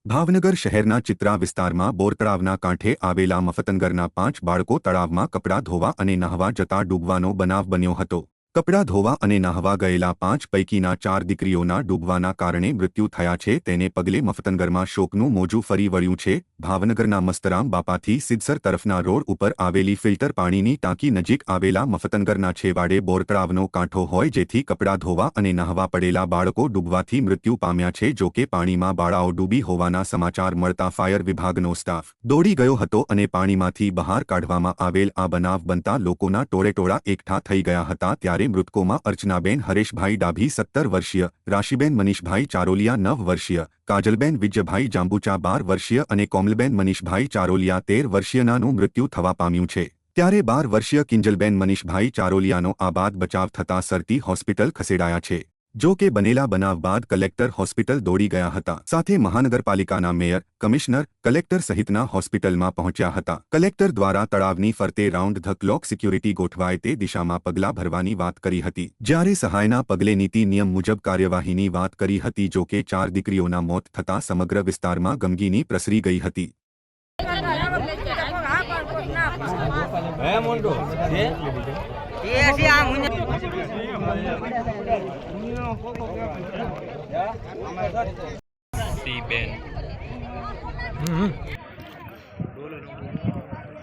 ભાવનગર શહેરના ચિત્રા વિસ્તારમાં બોરતળાવના કાંઠે આવેલા મફતનગરના 5 બાળકો તળાવમાં કપડાં ધોવા અને નહાવા જતા ડૂબવાનો બનાવ બન્યો હતો। કપડાં ધોવા અને નહાવા ગયેલા 5 પૈકીના 4 દીકરીઓના ડૂબવાના કારણે મૃત્યુ થયા છે। તેને પગલે મફતનગરમાં શોકનું મોજું ફરી વળ્યું છે। ભાવનગરના મસ્તરામ બાપાથી સિદ્ધસર તરફના રોડ ઉપર આવેલી ફિલ્ટર પાણીની ટાંકી નજીક આવેલા મફતનગરના છેવાડે બોરતળાવનો કાંઠો હોય જેથી કપડાં ધોવા અને નહાવા પડેલા બાળકો ડૂબવાથી મૃત્યુ પામ્યા છે। જો કે પાણીમાં બાળાઓ ડૂબી હોવાના સમાચાર મળતા ફાયર વિભાગનો સ્ટાફ દોડી ગયો હતો અને પાણીમાંથી બહાર કાઢવામાં આવેલ આ બનાવ બનતા લોકોના ટોળેટોળા એકઠા થઈ ગયા હતા। ત્યારે મૃતકોમાં અર્ચનાબેન હરેશભાઈ ડાભી 17 વર્ષીય, રાશિબેન મનીષભાઈ ચારોલિયા 9 વર્ષીય, કાજલબેન વિજયભાઈ જાંબુચા 12 વર્ષીય અને કોમલબેન મનીષભાઈ ચારોલિયા 13 વર્ષીયનાનું મૃત્યુ થવા પામ્યું છે। ત્યારે 12 વર્ષીય કિંજલબેન મનીષભાઈ ચારોલિયાનો આબાદ બચાવ થતા સરટી હોસ્પિટલ ખસેડાયા છે। જો કે બનેલા બનાવ બાદ કલેક્ટર હોસ્પિટલ દોડી ગયા હતા। સાથે મહાનગરપાલિકાના મેયર, કમિશનર, કલેક્ટર સહિતના હોસ્પિટલમાં પહોંચ્યા હતા। કલેક્ટર દ્વારા તળાવની ફરતે રાઉન્ડ ધ ક્લોક સિક્યુરિટી ગોઠવાય તે દિશામાં પગલાં ભરવાની વાત કરી હતી। જ્યારે સહાયના પગલે નીતિ નિયમ મુજબ કાર્યવાહીની વાત કરી હતી। જો કે 4 દીકરીઓના મોત થતાં સમગ્ર વિસ્તારમાં ગમગીની પ્રસરી ગઈ હતી।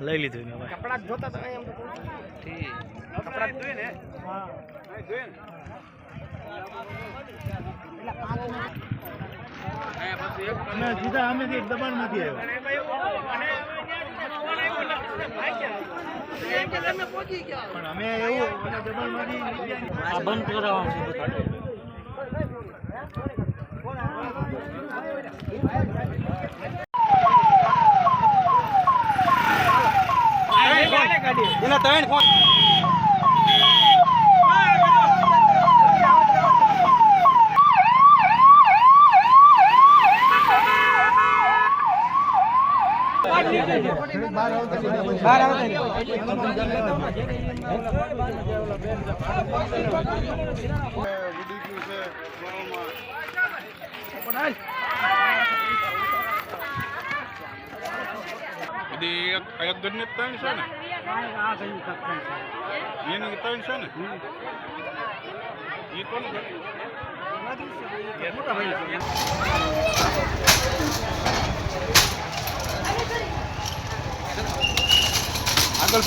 લઈ લીધું ને કપડા ધોતા તો એમ ઠીક કપડા ધોય ને હા ધોય ને અમે સીધા અમે એક દબાણમાંથી આવ્યો પણ અમે એવું દબાણમાંથી આ બંધ કરાવવાનું છે। એના ત્રણ ફોન એક ગણને 3 છે ને એની 3 છે ને એ કોણ આગળ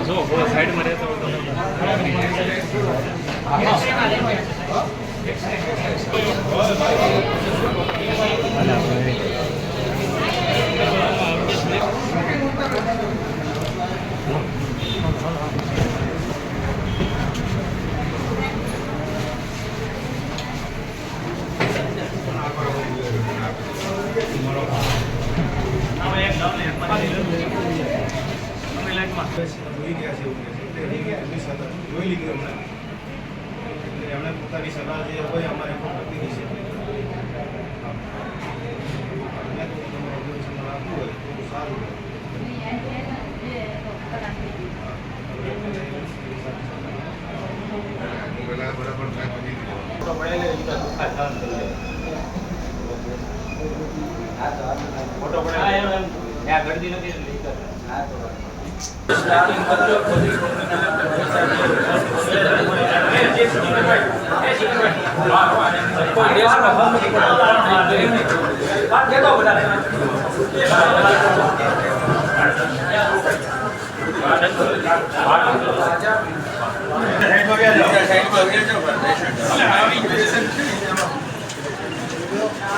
જો સાઈડમાં રહેતો એમણે પોતાની સલાહ જે હોય અમારે પણ પ્રતિનિધિ છે આપવું હોય તો સારું ફોટો પડે ગરદી નથી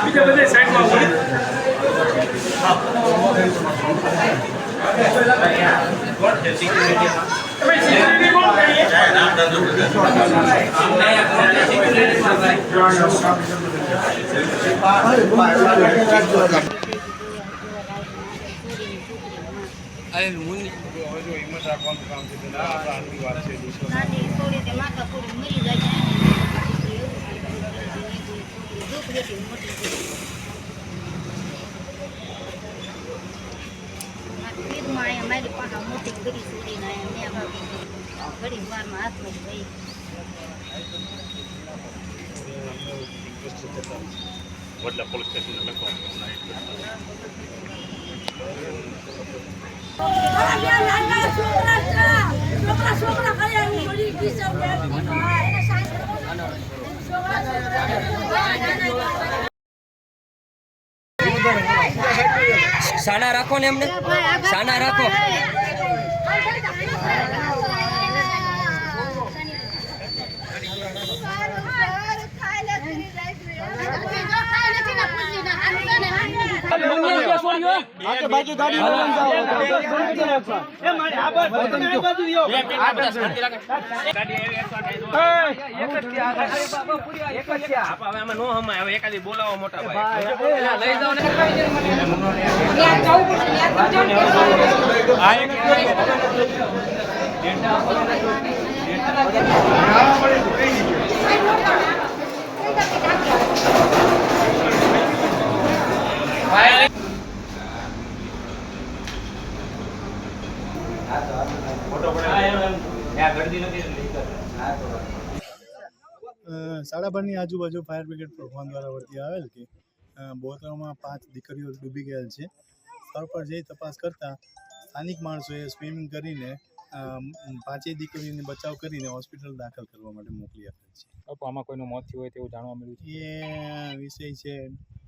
બીજા બધા સાઈડમાં હિંમત રાખવાનું કામ છે આટલી વાત છે નાની થોડી તે માતા થોડી મરી જાય છે દુઃખ બેઠી મોટી પીરમાં અહીંયા મારી પાસે મોટી કરી સુધીને અહીંયા મેં ઘડી વારમાં હાથમાં ગઈ વડલા પોલીસ સ્ટેશન લખો સાના રાખો ને એમને સાના રાખો બોલાવો મોટા ભાઈ સાડાબારની આજુબાજુ ફાયર બ્રિગેડ પ્રોગ્રામ દ્વારા વર્તી આવેલ કે બોતરામાં 5 દીકરીઓ ડૂબી ગયેલ છે. સ્થળ પર જઈ તપાસ કરતાં સ્થાનિક માણસોએ સ્વિમિંગ કરીને 5 દીકરીઓને બચાવ કરીને હોસ્પિટલ દાખલ કરવા માટે મોકલી આપેલ છે. આમાં કોઈનું મોત થયું હોય તેવું જાણવા મળ્યું છે. એ વિષય છે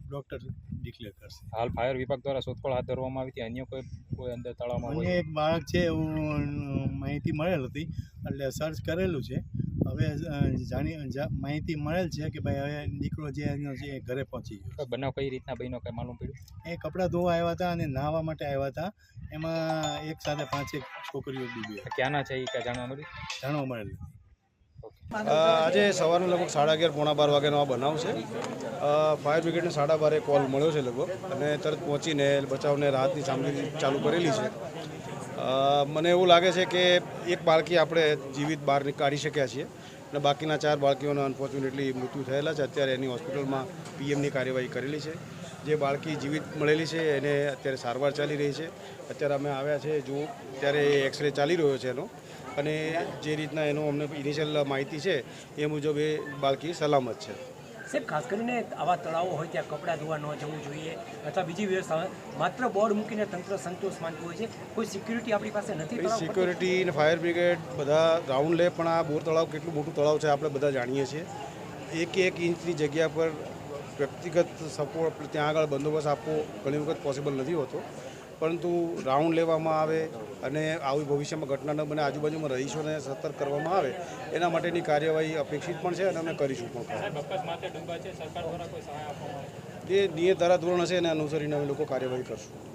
ડૉક્ટર ડિક્લેર કરશે. હાલ ફાયર વિભાગ દ્વારા શોધખોળ હાથ ધરવામાં આવી હતી. અન્ય કોઈ અંદર તળાવમાં અન્ય એક બાળક છે એવું માહિતી મળેલ હતી એટલે સર્ચ કરેલું છે. હવે માહિતી મળેલ છે કે ભાઈ હવે દીકરો જે એનો છે એ ઘરે પહોંચી ગયો. બનાવ કઈ રીતના બન્યો કંઈ માલુમ પડ્યું? એ કપડાં ધોવા આવ્યા હતા અને નહાવા માટે આવ્યા હતા. એમાં એક સાથે 5 છોકરીઓ ડૂબી ક્યાંના છે એ કાંઈ જાણવા મળ્યું? જાણવા મળેલ. આજે સવારનું લગભગ 11:30 પોણા 12 વાગ્યાનો આ બનાવ છે. ફાયર બ્રિગેડને 12:30 કોલ મળ્યો છે લગભગ અને તરત પહોંચીને બચાવને રાહતની કામગીરી ચાલુ કરેલી છે. મને એવું લાગે છે કે એક બાળકી આપણે જીવિત બહાર કાઢી શક્યા છીએ અને બાકીના 4 બાળકીઓના અનફોર્ચ્યુનેટલી મૃત્યુ થયેલા છે. અત્યારે એની હોસ્પિટલમાં પીએમની કાર્યવાહી કરેલી છે. જે બાળકી જીવિત મળેલી છે એને અત્યારે સારવાર ચાલી રહી છે. અત્યારે અમે આવ્યા છે જો ત્યારે એક્સરે ચાલી રહ્યો છે એનો અને જે રીતના એનો અમને ઇનિશિયલ માહિતી છે એ મુજબ એ બાળકી સલામત છે. સાહેબ ખાસ કરીને આવા તળાવો હોય ત્યાં કપડાં ધોવા ન જવું જોઈએ અથવા બીજી વ્યવસ્થા માત્ર બોર્ડ મૂકીને તંત્ર સંતોષ માનતું હોય છે. કોઈ સિક્યુરિટી આપણી પાસે નથી. સિક્યુરિટી અને ફાયર બ્રિગેડ બધા રાઉન્ડ લે પણ આ બોર તળાવ કેટલું મોટું તળાવ છે આપણે બધા જાણીએ છીએ. 1 ઇંચની જગ્યા પર વ્યક્તિગત સપોર્ટ ત્યાં આગળ બંદોબસ્ત આપવો ઘણી વખત પોસિબલ નથી હોતો. પરંતુ રાઉન્ડ લેવામાં આવે અને આવી ભવિષ્યમાં ઘટના ન બને આજુબાજુમાં રહીશોને સતર્ક કરવામાં આવે એના માટેની કાર્યવાહી અપેક્ષિત પણ છે અને અમે કરીશું પણ. જે નિયત ધારાધોરણ હશે એને અનુસરીને અમે લોકો કાર્યવાહી કરશું.